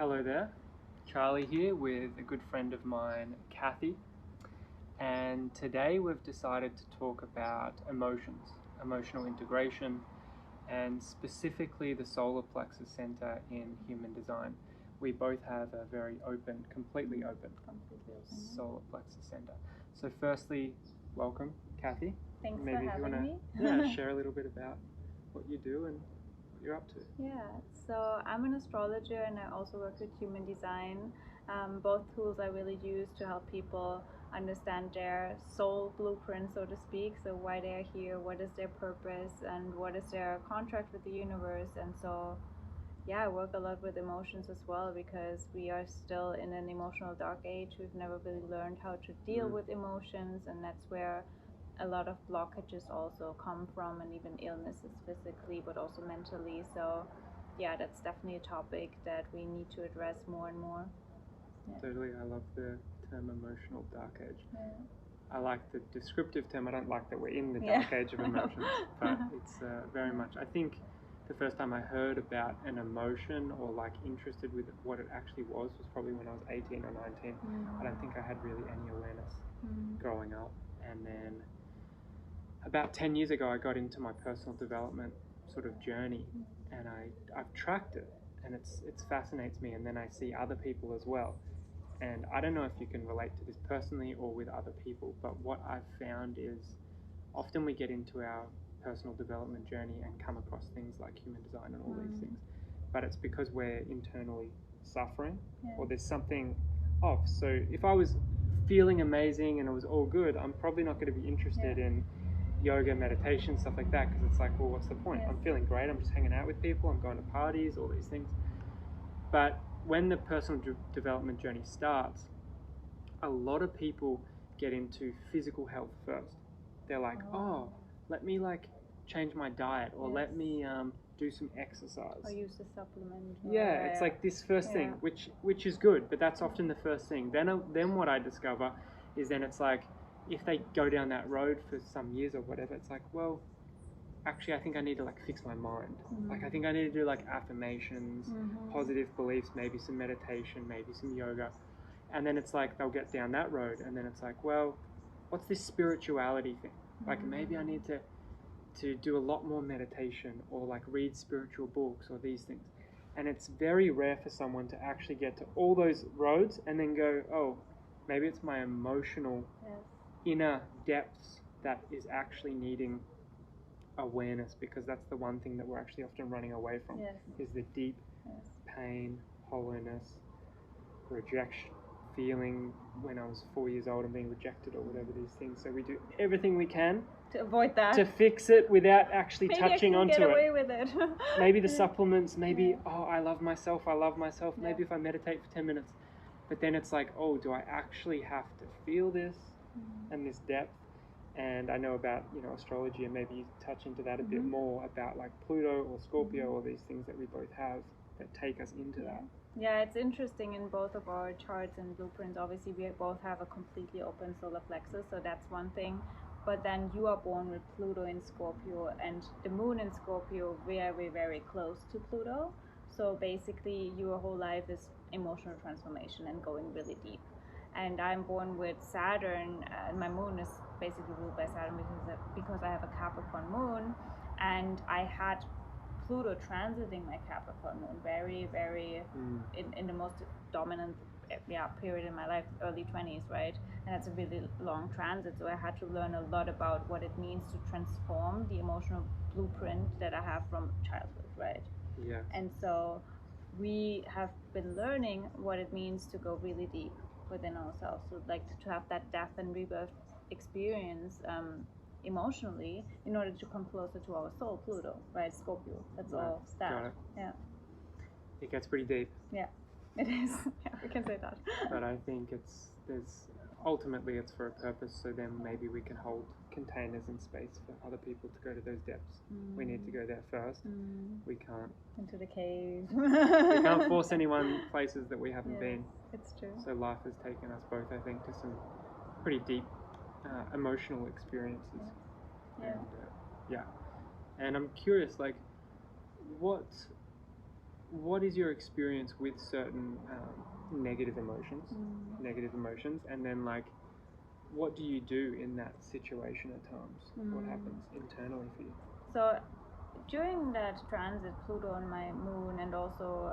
Hello there, Charlie here with a good friend of mine, Kathi, and today we've decided to talk about emotions, emotional integration, and specifically the solar plexus center in Human Design. We both have a very open, completely open solar plexus center. So firstly, welcome, Kathi. Thanks Maybe for having me. share a little bit about what you do and what you're up to. Yeah, so I'm an astrologer and I also work with Human Design. Both tools I really use to help people understand their soul blueprint, so to speak. So why they're here, what is their purpose, and what is their contract with the universe. And so, yeah, I work a lot with emotions as well because we are still in an emotional dark age. We've never really learned how to deal with emotions, and that's where a lot of blockages also come from, and even illnesses physically but also mentally. So yeah, that's definitely a topic that we need to address more and more. Totally, I love the term emotional dark age. Yeah. I like the descriptive term. I don't like that we're in the dark age of emotions, but it's very much, I think the first time I heard about an emotion or like interested with what it actually was probably when I was 18 or 19. I don't think I had really any awareness growing up. And then about 10 years ago, I got into my personal development sort of journey, and I've tracked it, and it fascinates me. And then I see other people as well. And I don't know if you can relate to this personally or with other people, but what I've found is often we get into our personal development journey and come across things like human design and all these things, but it's because we're internally suffering or there's something off. So if I was feeling amazing and it was all good, I'm probably not going to be interested in yoga, meditation, stuff like that, because it's like, well, what's the point? I'm feeling great, I'm just hanging out with people, I'm going to parties, all these things. But when the personal development journey starts, a lot of people get into physical health first. They're like, oh, let me like change my diet, or let me do some exercise. Or use a supplement. Yeah, it's like this first thing, which is good, but that's often the first thing. Then what I discover is then it's like, if they go down that road for some years or whatever, it's like, well, actually I think I need to like fix my mind. Like I think I need to do like affirmations, positive beliefs, maybe some meditation, maybe some yoga. And then it's like they'll get down that road, and then it's like, well, what's this spirituality thing? Like maybe I need to do a lot more meditation or like read spiritual books or these things. And it's very rare for someone to actually get to all those roads and then go, oh, maybe it's my emotional inner depths that is actually needing awareness, because that's the one thing that we're actually often running away from, is the deep pain, hollowness, rejection, feeling when I was 4 years old and being rejected or whatever these things. So we do everything we can to avoid that, to fix it without actually maybe touching onto get away with it. Maybe the supplements, maybe, oh, I love myself, maybe if I meditate for 10 minutes. But then it's like, oh, do I actually have to feel this and this depth? And I know about, astrology, and maybe you touch into that a bit more about like Pluto or Scorpio or these things that we both have that take us into that. Yeah, it's interesting in both of our charts and blueprints. Obviously, we both have a completely open solar plexus, so that's one thing. But then you are born with Pluto in Scorpio, and the moon in Scorpio very, very close to Pluto. So basically, your whole life is emotional transformation and going really deep. And I'm born with Saturn, and my moon is basically ruled by Saturn because I have a Capricorn moon, and I had Pluto transiting my Capricorn moon very, very in the most dominant period in my life, early 20s, right? And that's a really long transit, so I had to learn a lot about what it means to transform the emotional blueprint that I have from childhood, right? Yeah. And so we have been learning what it means to go really deep within ourselves, so like to have that death and rebirth experience emotionally, in order to come closer to our soul, Pluto, right? Scorpio. That's all that. Got it. Yeah. It gets pretty deep. Yeah, it is. Yeah, we can say that. But I think ultimately it's for a purpose, so then maybe we can hold containers and space for other people to go to those depths. We need to go there first. We can't. Into the cave. We can't force anyone places that we haven't been. It's true. So life has taken us both, I think, to some pretty deep emotional experiences. And I'm curious, like, what what is your experience with certain negative emotions, and then like, what do you do in that situation at times? What happens internally for you? So during that transit, Pluto on my moon, and also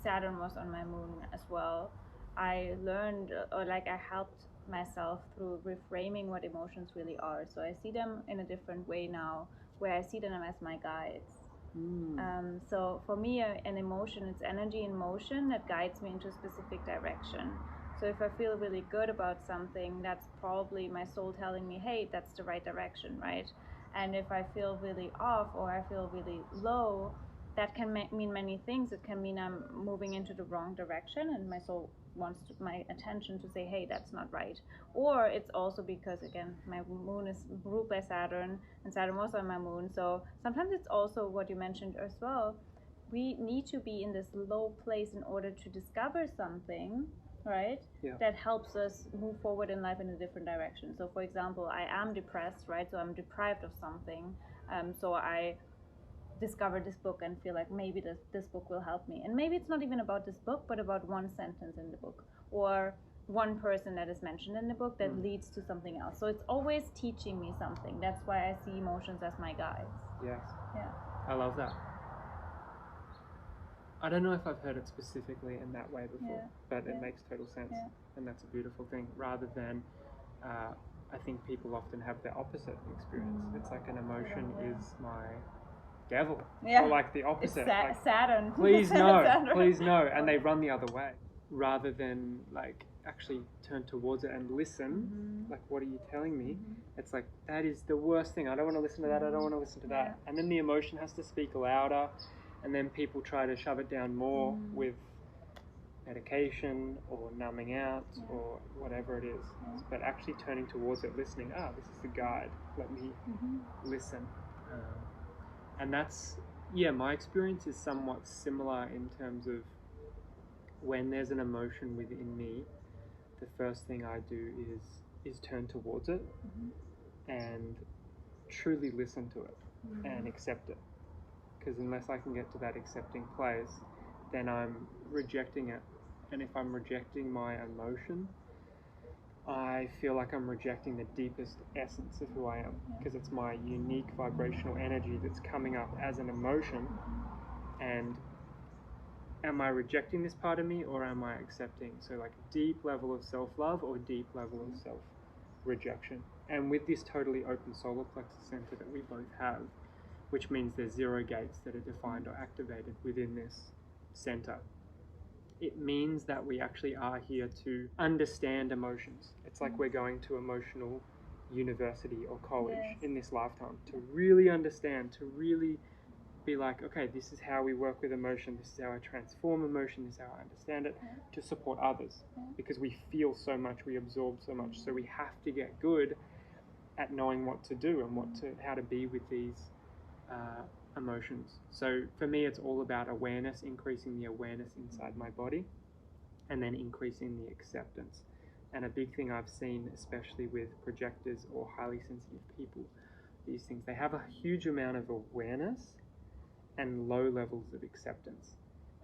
Saturn was on my moon as well, I learned, or like I helped myself through reframing what emotions really are. So I see them in a different way now, where I see them as my guides. So for me, an emotion, it's energy in motion that guides me into a specific direction. So if I feel really good about something, that's probably my soul telling me, hey, that's the right direction, right? And if I feel really off or I feel really low, that can mean many things. It can mean I'm moving into the wrong direction and my soul wants my attention to say, hey, that's not right. Or it's also because, again, my moon is ruled by Saturn, and Saturn was on my moon. So sometimes it's also what you mentioned as well. We need to be in this low place in order to discover something, right? Yeah. That helps us move forward in life in a different direction. So for example, I am depressed, right? So I'm deprived of something. So I discover this book and feel like maybe this book will help me. And maybe it's not even about this book, but about one sentence in the book or one person that is mentioned in the book that leads to something else. So it's always teaching me something. That's why I see emotions as my guides. Yes. Yeah. I love that. I don't know if I've heard it specifically in that way before, but it makes total sense. Yeah. And that's a beautiful thing. Rather than, I think people often have the opposite experience. It's like an emotion is my devil, or like the opposite. It's like, Saturn. Please no, please no, and they run the other way rather than like actually turn towards it and listen. Like, what are you telling me? It's like, that is the worst thing. I don't want to listen to that. I don't want to listen to that. And then the emotion has to speak louder, and then people try to shove it down more with medication or numbing out or whatever it is. But actually turning towards it, listening. This is the guide. Let me listen. And that's, my experience is somewhat similar in terms of when there's an emotion within me, the first thing I do is turn towards it and truly listen to it and accept it. Because unless I can get to that accepting place, then I'm rejecting it. And if I'm rejecting my emotion, I feel like I'm rejecting the deepest essence of who I am, because it's my unique vibrational energy that's coming up as an emotion. And am I rejecting this part of me, or am I accepting? So like deep level of self-love or deep level of self-rejection. And with this totally open solar plexus center that we both have, which means there's 0 gates that are defined or activated within this center, it means that we actually are here to understand emotions. It's like we're going to emotional university or college in this lifetime to really understand, to really be like, okay, this is how we work with emotion, this is how I transform emotion, this is how I understand it, to support others. Because we feel so much, we absorb so much, so we have to get good at knowing what to do and how to be with these emotions. So for me, it's all about awareness, increasing the awareness inside my body, and then increasing the acceptance. And a big thing I've seen, especially with projectors or highly sensitive people, these things, they have a huge amount of awareness and low levels of acceptance.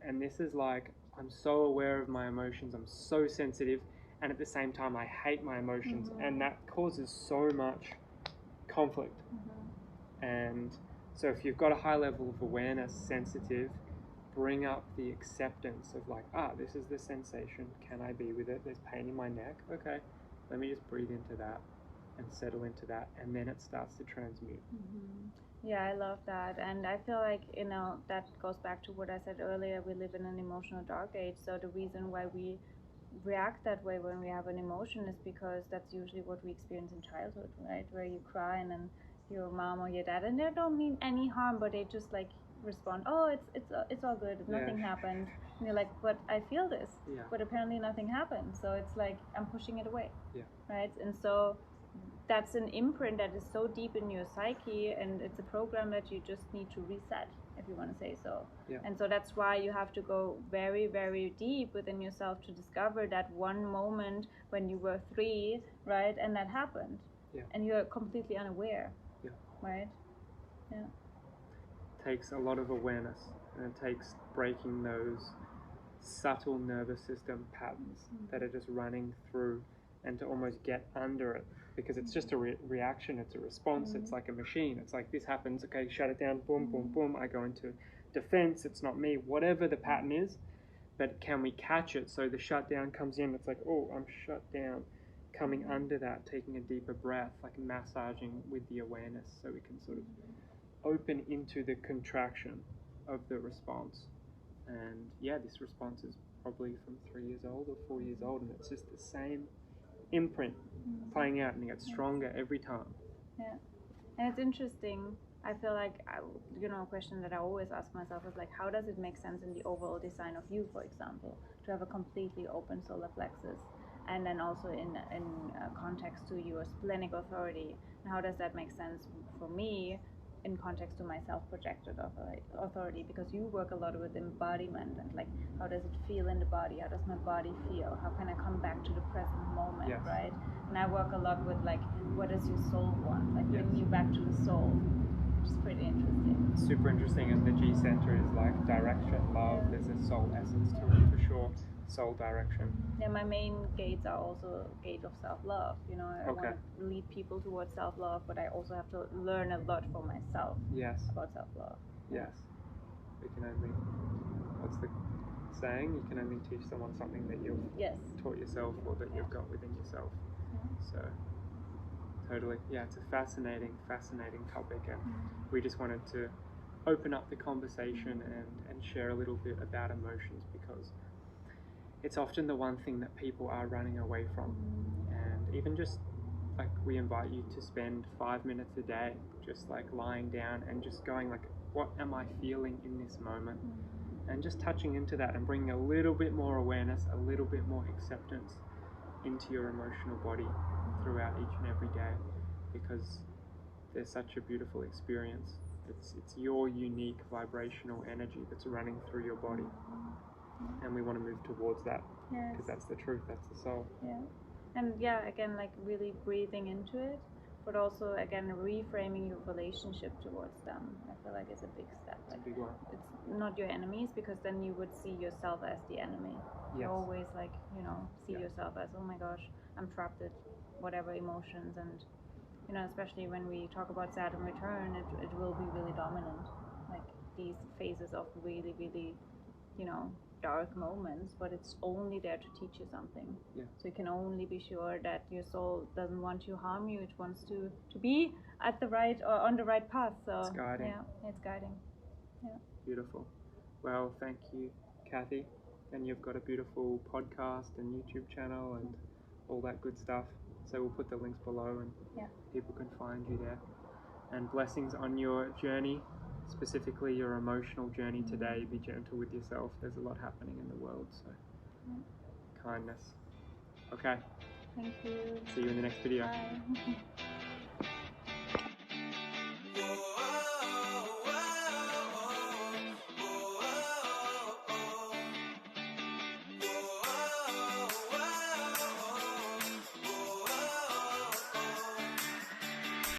And this is like, I'm so aware of my emotions, I'm so sensitive, and at the same time I hate my emotions, and that causes so much conflict. And so if you've got a high level of awareness, sensitive, bring up the acceptance of like, this is the sensation, can I be with it? There's pain in my neck, okay, let me just breathe into that and settle into that, and then it starts to transmute. Yeah, I love that. And I feel like, that goes back to what I said earlier, we live in an emotional dark age. So the reason why we react that way when we have an emotion is because that's usually what we experience in childhood, right? Where you cry and then your mom or your dad, and they don't mean any harm, but they just like respond, it's all good, nothing happened. And you're like, but I feel this, but apparently nothing happened. So it's like I'm pushing it away, right? And so that's an imprint that is so deep in your psyche, and it's a program that you just need to reset, if you want to say so. And so that's why you have to go very, very deep within yourself to discover that one moment when you were 3, right, and that happened, and you're completely unaware, right? Takes a lot of awareness. And it takes breaking those subtle nervous system patterns that are just running through, and to almost get under it, because it's just a reaction, it's a response, it's like a machine. It's like, this happens, okay, shut it down, boom, boom, boom, I go into defense, it's not me, whatever the pattern is. But can we catch it? So the shutdown comes in, it's like, oh, I'm shut down. Coming under that, taking a deeper breath, like massaging with the awareness, so we can sort of open into the contraction of the response. And yeah, this response is probably from 3 years old or 4 years old, and it's just the same imprint playing out, and it gets stronger every time. Yeah, and it's interesting. I feel like, a question that I always ask myself is like, how does it make sense in the overall design of you, for example, to have a completely open solar plexus, and then also in context to your splenic authority, and how does that make sense for me in context to my self-projected authority? Because you work a lot with embodiment, and like, how does it feel in the body? How does my body feel? How can I come back to the present moment, right? And I work a lot with like, what does your soul want? Like, bring you back to the soul, which is pretty interesting. Super interesting, and the G center is like direction, love. There's a soul essence to it for sure. Soul direction. Yeah, my main gates are also gate of self-love. I want to lead people towards self-love, but I also have to learn a lot for myself. About self-love. Yes. We can only, what's the saying? You can only teach someone something that you've taught yourself, or that you've got within yourself. So totally, it's a fascinating topic, and we just wanted to open up the conversation and share a little bit about emotions, because it's often the one thing that people are running away from. And even just like, we invite you to spend 5 minutes a day just like lying down and just going like, what am I feeling in this moment? And just touching into that and bringing a little bit more awareness, a little bit more acceptance into your emotional body throughout each and every day, because there's such a beautiful experience. It's your unique vibrational energy that's running through your body. And we want to move towards that, because that's the truth, that's the soul. And again, like really breathing into it, but also again reframing your relationship towards them. I feel like it's a big step. It's a big one. It's not your enemies, because then you would see yourself as the enemy. You always like, see yourself as, oh my gosh, I'm trapped with whatever emotions, and especially when we talk about Saturn return, it will be really dominant. Like these phases of really, really, dark moments, but it's only there to teach you something. So you can only be sure that your soul doesn't want to harm you. It wants to be at the right, or on the right path. So it's guiding. It's guiding. Beautiful. Well, thank you, Kathi. And you've got a beautiful podcast and YouTube channel and all that good stuff. So we'll put the links below, and people can find you there. And blessings on your journey, specifically your emotional journey today. Be gentle with yourself. There's a lot happening in the world, so kindness. Okay. Thank you. See you in the next video. Bye.